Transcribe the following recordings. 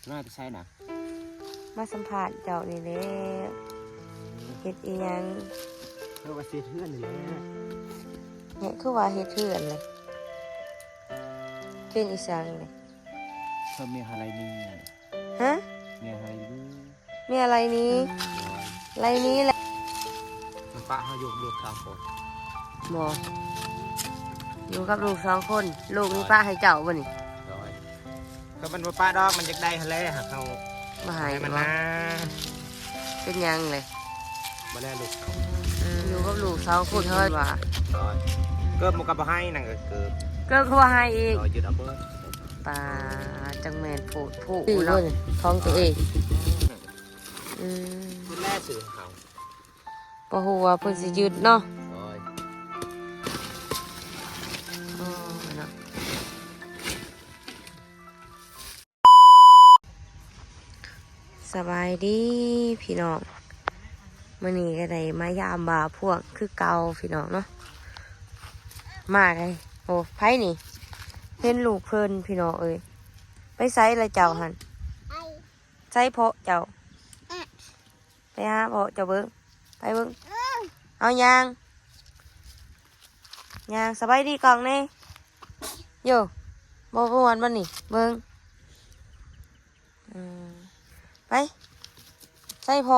น่าจะใช่นะมาสัมผัสเจ้านี่แหละเฮ็ดอีหยังเพื่อว่าเสียเพื่อนนี่แหละ เนี่ยคือว่าเฮ็ดเถื่อนเลยเป็นอีสังเลย เพื่อมีอะไรนี่ ฮะ มีอะไรนี่ มีอะไรนี้อะไรนี้แหละ มันปะเขาอยู่ลูกสามคน หมออยู่กับลูก2 คนลูกนี่ป้าให้เจ้าบ่นี่ โดยก็มันป้าดอกมันจะได้ทะเลหากเขา มาให้ มัน บ่ นะ เป็นหยังเลย มาแล้วลูกเขา อยู่กับลูก2 คนเฮ้ยว่า โดยเกิดมันก็บ่ให้นั่งเกิด ก็คือว่าให้อีก โดยยืดเอาเบิร์ ปลาจังแม่นโพดผู้เนาะท้องตัวเองอืม คุณแรกสื่อเขา บ่ฮู้ว่าเพิ่นสิยึดเนาะ โดย อ๋อเนาะสบายดีพี่น้องมื้อนี้ก็ได้มายามบ่าพวกคือเก่าพี่น้องเนาะมาเลยโอ้ไผนี่เห็นลูกเพิ่นพี่น้องเอ้ยไปไสละเจ้าหั่นไสเพาะเจ้าไปหาเพาะเจ้าเบิ่งไปเบิ่งเอายางสบายดีกล่องนี่โย่บ่ม่วนบ่นี่เบิ่งไปใส่พ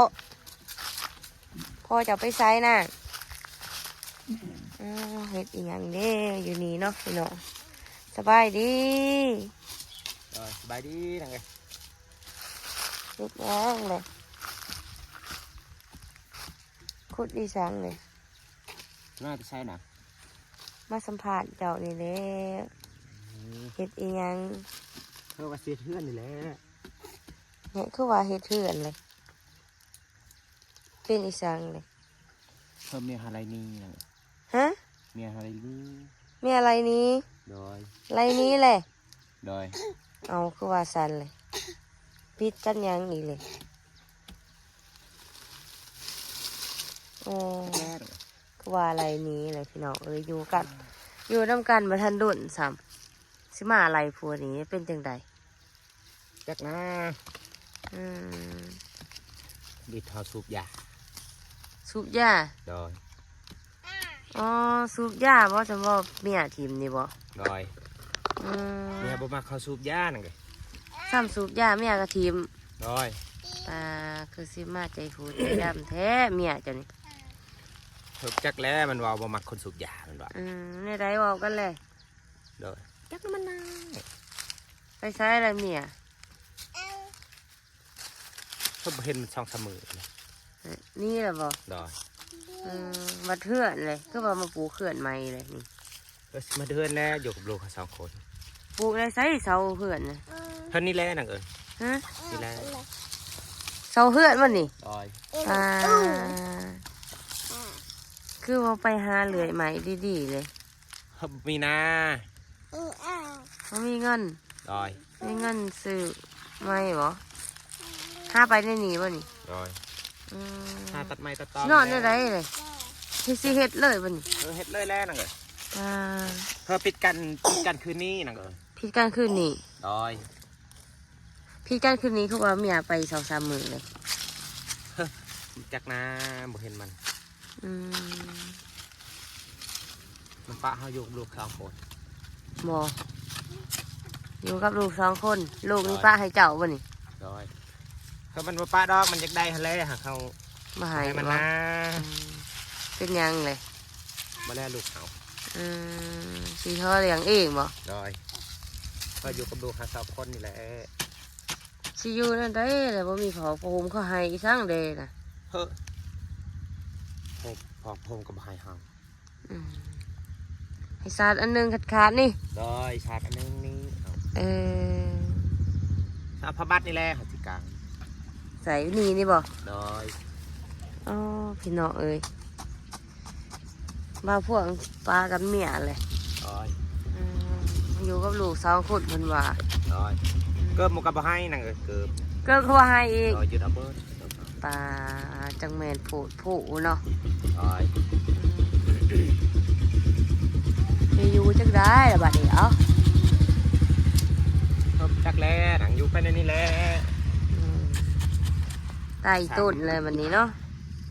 อจะไปใส่น่ะเฮ็ดอีหยังเด้อยู่นี่เนาะพี่น้องสบายดี โดยสบายดีนั่งเลย เฮ็ดหยังเลยขุดอีสังเลย น่าจะใช่นะ มาสัมผัสเจ้านี่แหละเฮ็ดอีหยัง เพื่อว่าเสียเพื่อนนี่แหละ เนี่ยคือว่าเฮ็ดเถื่อนเลยเป็นอีสังเลย เพื่อมีอะไรนี่ ฮะ มีอะไรนี่ มีอะไรนี้ โดย อะไรนี้แหละ โดย เอาคือว่าสันเลยพิดกันยังอีกเลยโอ้คือว่าอะไรนี้เลยพี่น้องอยู่กันอยู่น้ำกันมาทันดุนซ้ำสิมาอะไรพัวนี้เป็นจังใด จักนะ อืม ดิทอสูบยา สูบยา โดย อ๋อสูบยาบ่จำว่าเมียทีมนี่บ่ โดย อืม เมียบ่มาเขาสูบยานั่นไง ซ้ำสูบยาเมียกับทีม โดย คือสิมาใจฟูใจดำแท้เมียเจ้านี่ ถูกจักแล้วมันว่าบ่มักคนสูบยามันว่า ในไรบอกกันเลย โดยจักแล้วมันน่า ไปใช้อะไรเมีย เพิ่นบ่เห็นมันช่องเสมอเลย นี่แหละบอก โดย มาเถื่อนเลยก็ว่ามาปลูกเขื่อนใหม่เลยนี่ ก็สิมาเดือนแน่อยู่กับลูกเขา2 คน ปลูกได้ไซเสาเขื่อนนะ เพิ่นนี่แหละนั่นเอ้ย ฮะ นี่แหละ เสาเขื่อนมันนี่ โดย คือว่าไปหาเหลื่อยใหม่ดีๆเลย เพิ่นมีนา เขามีเงิน โดย มีเงินซื้อไม่บ่หาไปในนี่บ่นี่ โดยหาตัดไม้ตัดตอ นอนได้ไรเลยสิเฮ็ดเลยบ่นี่ เฮ็ดเลยแล้วนั่นเอ้ย อ่า เพิ่นปิดกันคืนนี้นั่นเอ้ย พิดกันคืนนี้ โดย พิดกันคืนนี้เขาว่าเมียไป2-3 มื้อเลย จักนะบ่เห็นมัน อืม มันปะเขาอยู่กับลูก2 คน หมออยู่กับลูก2 คนลูกนี่ป้าให้เจ้าบ่นี่ โดยก็มันป้าดอกมันจะได้ทะเลหากเขา มาให้ ให้มัน บ่ นะ เป็นหยังเลย มาแล้วลูกเขา สีเธอเลี้ยงเองบ่ โดยก็อยู่กับลูก2 คนนี่แหละ สิอยู่นั่นได้แต่บ่มีผ้าห่มเขาให้อีสังเดน่ะ เฮ้อผมกับหายเฮา อืมให้สาดอันหนึงขาดๆนี่ โดยชาติอันนึงนี้เอา เออ ชาพระบัตรนี่แหละหัตถกลาง ใส่นี่บ่ โดย อ๋อพี่น้องเอ้ยมาพวกปลากับเมียเลย โดย อยู่กับลูก2 คนเพิ่นว่า โดยเกิดมันกับให้นั่งเกิด ก็เขาว่าให้อีก โดยยืดเอาเบิร์ด ปลาจังแม่นโพดผู้เนาะ โดย อยู่จักได้ล่ะบัดนี้เอ้า เพิ่มจักแล้วหนังอยู่ไปในนี่แหละ ใต้ต้นเลยวันนี้เนาะ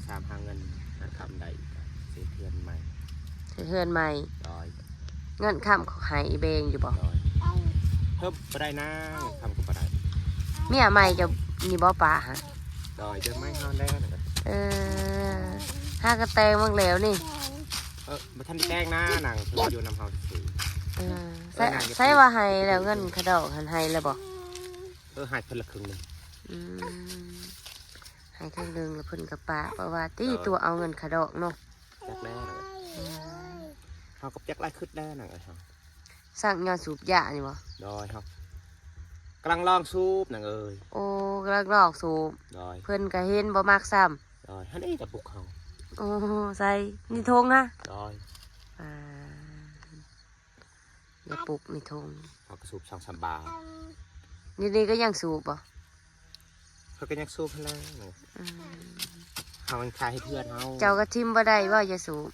สามหาเงินหาคำใดเสียเทียนใหม่ เฮือนใหม่ ดอย เงินข้ามเขาหายเบงอยู่บ่ ดอยเพิ่มไปได้นะทำก็ไปได้ เมียใหม่จะมีบ่ป่าฮะ ดอยจะไม่ห้ามได้นะ ห้ากระแตงบ้างแล้วนี่ มาท่านแจ้งนะหนังคืออยู่นำเฮาสิ ใช่ว่าให้แล้วเงินขะดอกหันให้แล้วบ่ หายคนละครึ่งนึง ให้ครึ่งหนึงแล้วเพิ่นกับป่าเพราะว่าตีตัวเอาเงินขะดอกเนาะ จักแน่เขาก็จักไล่ขึ้นได้หนังไอ้เขา สั่งยาสูบยานี่บ่ ดอยครับกำลังลองซูบหนังเอ้ย โอ้กำลังลอกสูบ ดอย เพิ่นก็เห็นบ่มักซ้ำ ดอยฮันนี่แต่บุกเขา โอ้ใส่นี่ทงนะ ดอย อย่าปลุกนี่ทง เขาก็สูบ2-3 บาท นี่ก็ยังสูบบ่ เขาก็ยังซูบให้แล้วเขามันขายให้เพื่อนเขา เจ้าก็ทิมบ่ได้ว่าอย่าสูบ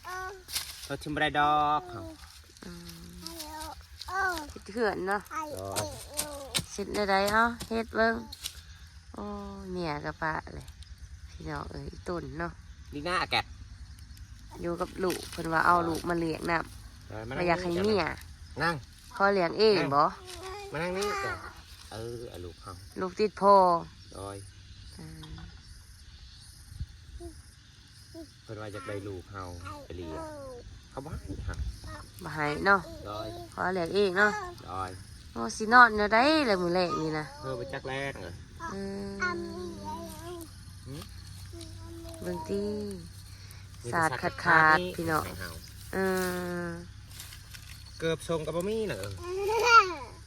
เขาชิมไม่ได้ดอกเขา เถื่อนเนาะ ดอย สิได้ไดเอ้าเฮ็ดเบิ่งโอ้เมียกับปะเลยพี่น้องเอ้ยตุ่นเนาะ ดีหน้าแกะ อยู่กับลูกเพิ่นว่าเอาลูกมาเลี้ยงนํบ่อยากให้เมีย นั่ง พอเลี้ยงเองบ่ มานั่งนี่ก่อนไอ้ลูกเขา ลูกติดพ่อ ดอยเพิ่นว่าจะได้ลูกเขาไปเลี้ยงเขาบ้าหัก บ่ให้เนาะ ดอย พอเลี้ยงเองเนาะ ดอย โอ้สินอนเนาะได้เลยมื้อแรกนี่นะ ไปจักแรกเลย เบิ่งติสาดขาดพี่น้องเกือบส่งกับบะมี่เนอะ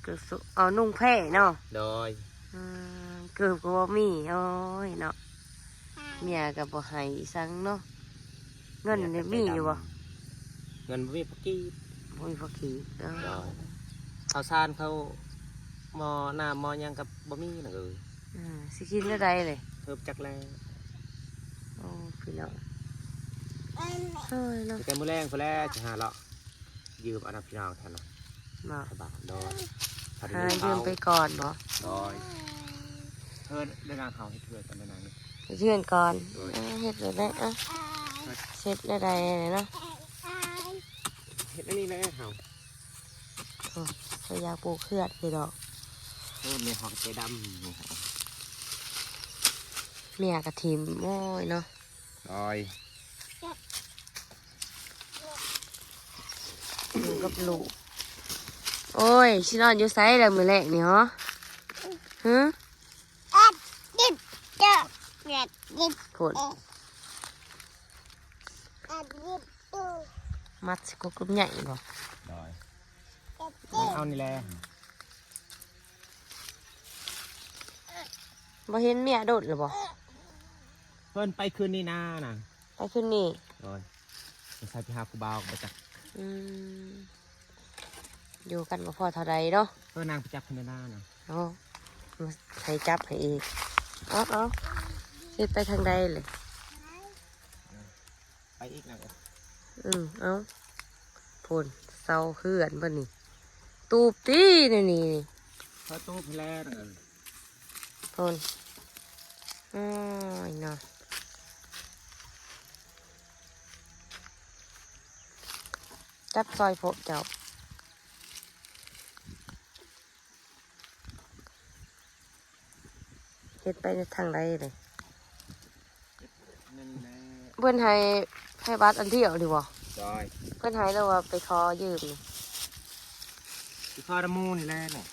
เกือบสุเอานุ่งแพร่เนาะ ดอย เกือบก็บ่มีโอ้ยเนาะเมียก็บ่ให้สังเนาะเงินเนี่ยมีอยู่บ่ เงินบะมี่พักกี้ บ่มีพอขี้ ดอยข้าวสารเขาหมอน้ำหมอยังกับบะมี่เนอะ สิกินได้ได้เลย เพิ่มจักแรก โอ้พี่น้องเฮ้ยเนาะ แต่มื้อแรงพอแล้วจะหาเลาะยืมอันนั้นพี่น้องแทนเนาะ มา บาทดอย หายืมไปก่อนบ่ ดอยเพิ่นได้นางเขาให้เพื่อนกันได้นางนี่ ไปเชื่อนก่อนเฮ็ดได้อ่ะเสร็จได้ได้เนาะ เห็ดอันนี้เลยเขา ก็อยากปลูกเขือดพี่ดอก มีหอกใจดำนี่ครับ เมียกระทิมโอ้ยเนาะ ดอย อยู่กับลูกโอ้ยชินอนอยู่ไซแล้วมือแรกนี่ฮะฮะผลมัดสกุกลุ่มใหญ่บ่ ดอยมันเอานี่แหละ บ่เห็นเมียโดดหรือบ่ เพิ่นไปคืนนี้นะน่ะ ไปขึ้นนี่ ดอยไปใส่พี่ฮาคูบาวไปจัก อยู่กันบ่พอเท่าใดเนาะ นางไปจักคนในหน้าน่ะ เอามาให้จับให้อีกเอาเฮ็ดไปทางใดเลย ไปอีกนะ เอาผลเศร้าเขื่อนบ่นี่ตูบตีนี่ เขาตู้พแล่น่ะ ผลเนาะจับซอยโพเจ้าเฮ็ดไปในทางใดเลย นั่นแหละ เพื่อนให้บัตรอันเที่ยวดีบ่ ดอย เพื่อนให้แล้วว่าไปขอยืมนี่ ที่ข้อระมูนี่แหละน่ะ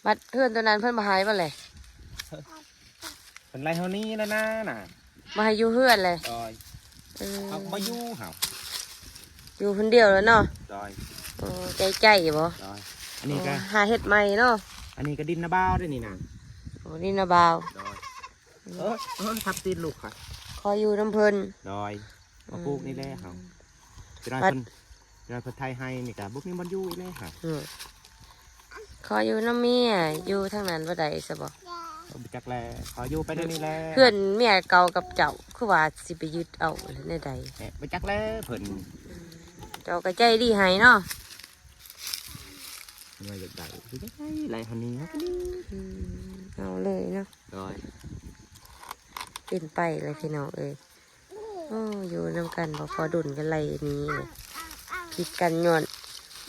บัตรเพื่อนตัวนั้นเพื่อนมาให้บ่เลย เป็นไรเท่านี้แล้วนะน่ะ มาให้อยู่เพื่อนเลย ดอยเอามาอยู่เหรอ อยู่คนเดียวแล้วเนาะ ดอย ใจบ่ ดอยอันนี้ก็ หาเฮ็ดใหม่เนาะ อันนี้ก็ดินนาบ้าวด้วยนี่นะ โอ้นี่นะบ่าว ดอยทับตีนลูกค่ะ ขออยู่น้ำเพิ่น ดอยมาปลูกนี่แหละครับจะได้ บัด คนไทยให้นี่กะบุกนี่มันอยู่อีเลยค่ะ ขออยู่น้ำเมียอยู่ทางนั้นบ่ได้ซะบ่ เอาไปจักแลขออยู่ไปได้นี่แหละ เพื่อนเมียเก่ากับเจ้าคือว่าสิไปยึดเอาหรือในใด เนี่ยไปจักแลเพิ่น เจ้าก็ใจดีให้เนาะ ทำไมอยากได้คือจะได้ไรคนนี้ครับ เอาเลยเนาะ โดย เป็นไปเลยพี่น้องเอ้ยโอ้อยู่นำกันบ่พอดุนกันไรนี้เลยคิดกันย้อน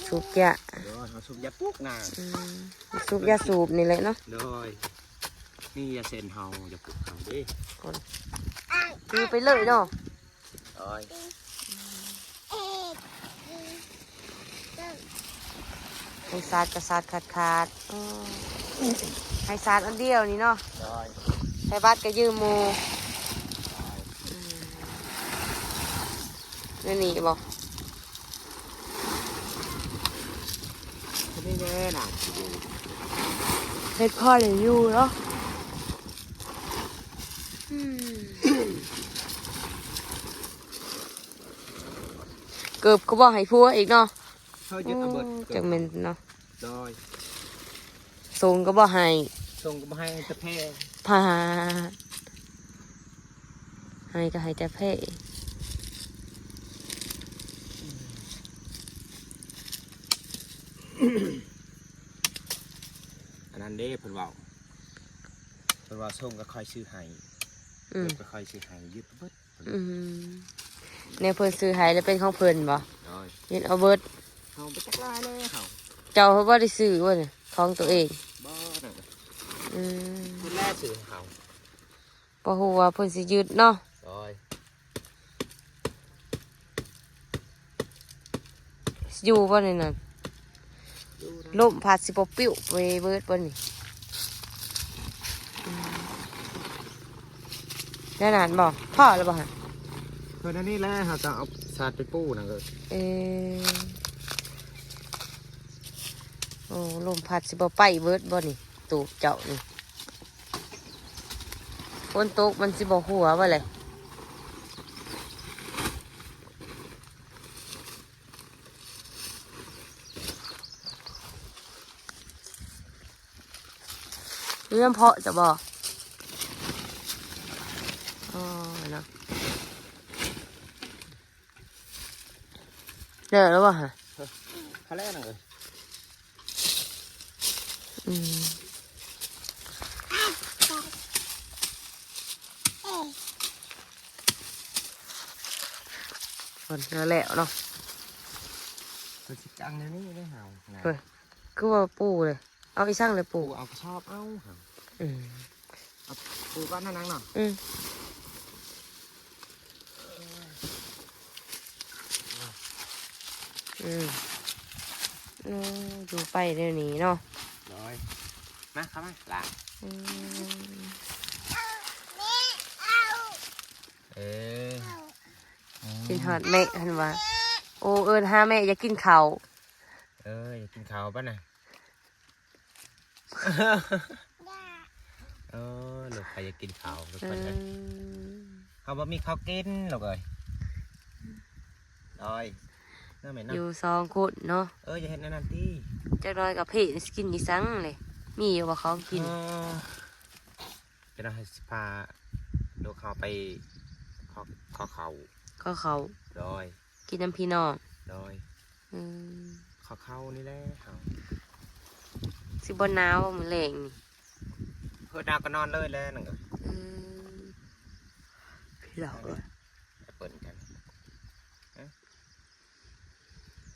สูบยา โดยเขาสูบยาปุ๊กนา สูบยาสูบนี่แหละเนาะ โดยนี่ยาเซนเฮาอย่าปุ๊กเขาดิ คนคือไปเลยเนาะ โดย ให้ซาดกระซาดขาดให้ซาดอันเดียวนี่เนาะ โดย ให้บัตรก็ยืมหมูนี่บอก ไม่แน่น่ะ เฮ็ดพ่อเลยอยู่เนาะเกือบก็บอกให้พัวอีกเนาะ เขายึดเอาเบิด จังเมนเนาะ โดย ส่งก็บอกให้ ส่งก็มาให้ตะแพร่ พาให้ก็ให้แต่เพ่ อันนั้นเด้เพิ่นว่าส่งก็ค่อยซื้อให้ก็ค่อยซื้อให้ยึดเบิด เนี่ยเพิ่นซื้อให้แล้วเป็นของเพิ่นบ่ โดย ยินเอาเบิด เขาไปจักลายเลยเขา เจ้าเขาบ่ได้ซื้อว่าเนี่ยของตัวเอง บ่นั่น เ คนแรกซื้อเขา พอฮู้ว่าเพิ่นสิยึดเนาะ โดย อยู่บ่ในนั้น ดูนะ ลมพัดสิบ่ปิ้วไปเบิดบ่นี่แน่นานบ่พ่อแล้วบ่ฮะ เพิ่นอันนี้แหละเขาจะเอาสาดไปปูนะก็ เออโอ้ลมพัดสิบ่ไปเบิดบ่นี่ตูบเจ้านี่ฝนตกมันสิบ่หัวบ่เลยเรื่องเพาะจะบ่อ๋อเนาะเด้อแล้วบ่ฮะ เขาแรกนะเลย คนนั่นแหละเนาะ คือสิจังในนี้ได้เห่านะ เฮ้ยคือว่าปูเลย เอาอีสั่งเลยปู ปูเอาชอบเอาเห่า อืม ปูก็นั่งเนาะ อืมอืมดูไปเดี๋ยวนี้เนาะ โดยมาเข้ามาล่ะ อืม เออ กินหอดแม่หันว่าโอ้เอิญห้าแม่อยากกินข้าว อยากกินข้าวป่ะน่ะลูกใครอยากกินข้าวทุกคนเลยเขาบ่มีข้าวกินหรอกเลยโดยน่าเหม็น อ เนาะ ยู่สองคนเนาะ อย่าเห็นนั่นที่ จะน้อยกับพี่สกินอีสังเลยมีอยู่ว่าเขากิน จะได้สิพาลูกเขาไปขอเขา ก็เขา โดย กินน้ำพี่น้อง โดย อืม ขอเข้านี่แหละเขา สิบนหนาวว่ามันแรงนี่ เพื่อดาวก็นอนเลยแล้วนั่นก็ อืมพี่เราเลย ไปเปิดกัน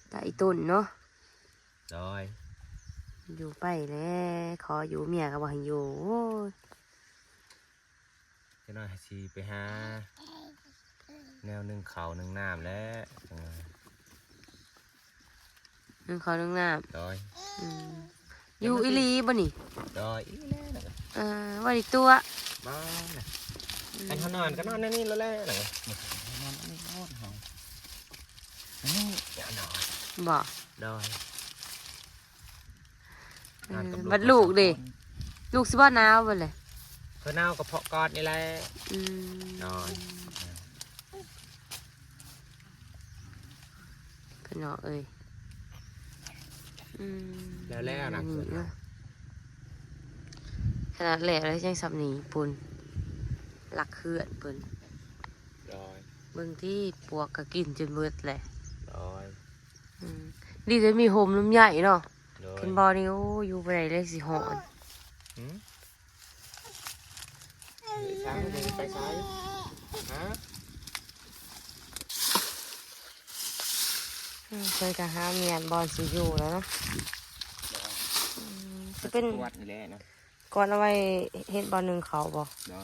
แต่อีตุนเนาะ โดย อยู่ไปแล้วขออยู่เมียก็บอกให้อยู่โอ้ย จะน้อยให้สิไปหาแนวหนึ่งเขาหนึ่งน้ำแล้ว นึงเขานึงน้ โดย ำอยู่อีหลีบ่นี่ โดยอีแล้วนั่นก็ ว่าดิตัว บ้าน่ะอันเขานอนก็นอนในนี่แล้วแหละนั่นก็นอนอันนี้นอนเขาอันนี้อย่านอน บ่ โดย บัดลูกดิลูกสิบ่หนาวบ่เลย เพื่อนเอากระเพาะกอดนี่แหละ นอน ขนอเอ้ย แล้วนะ นี่เนาะขนาดแหลกแล้วยังสับหนีปุ่นหลักเขื่อนปุ่น โดย เบิ่งที่ปวกก็กินจนเบิดแหละ โดย ดีจะมีโฮมน้ำใหญ่เนาะ โ ขึ้นบ่อนี่โอ้อยู่บ่ได้เลยสิหอน หืมช้างเลยไปซ้ายฮะ เคยจะหาเมียนบอลสิอยู่แล้วเนาะสิเป็น วัดนี่แหละนะ ก่อนเอาไว้เฮ็ดบอลหนึ่งเขาบ่ ได้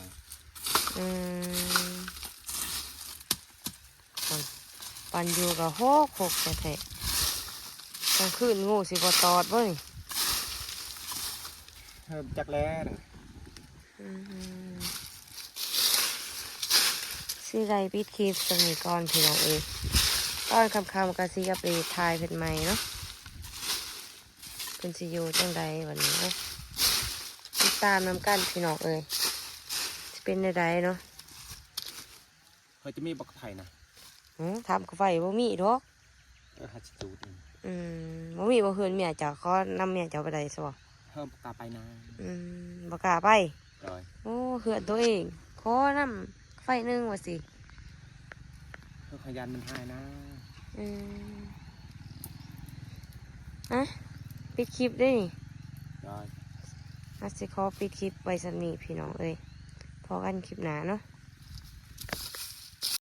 อืมปันอยู่กับหกแท้ๆกลางคืนงูสิบ่ตอดบ่นี่ จักแล้วนะ อืมสิได้ปิดคลิปสักนิดก่อนพี่น้องเอ้ยตอนค่ำๆก็สิกลับไปถ่ายเพิ่นใหม่เนาะเพิ่นสิอยู่จังใดวันนี้เนาะติดตามนำกันพี่น้องเอ้ยสิเป็นใดๆเนาะ เขาจะมีบักไผ่นะ ทำกับไฟบ่มีดอก ฮัตจูดนี่ บ่มีบ่เฮือนเมียเจ้าขอนำเมียเจ้าไปได้ซะบ่ เพิ่มกาไปนะ บ่กล้าไป ได้ โอ้เฮือนตัวเองขอนำไฟหนึงว่าสิ เพิ่มขยันมันให้นะ อะปิดคลิปได้นี่ ได้ อาสิขอปิดคลิปไว้สำนี้พี่น้องเอ้ยพอกันคลิปหน้าเนาะ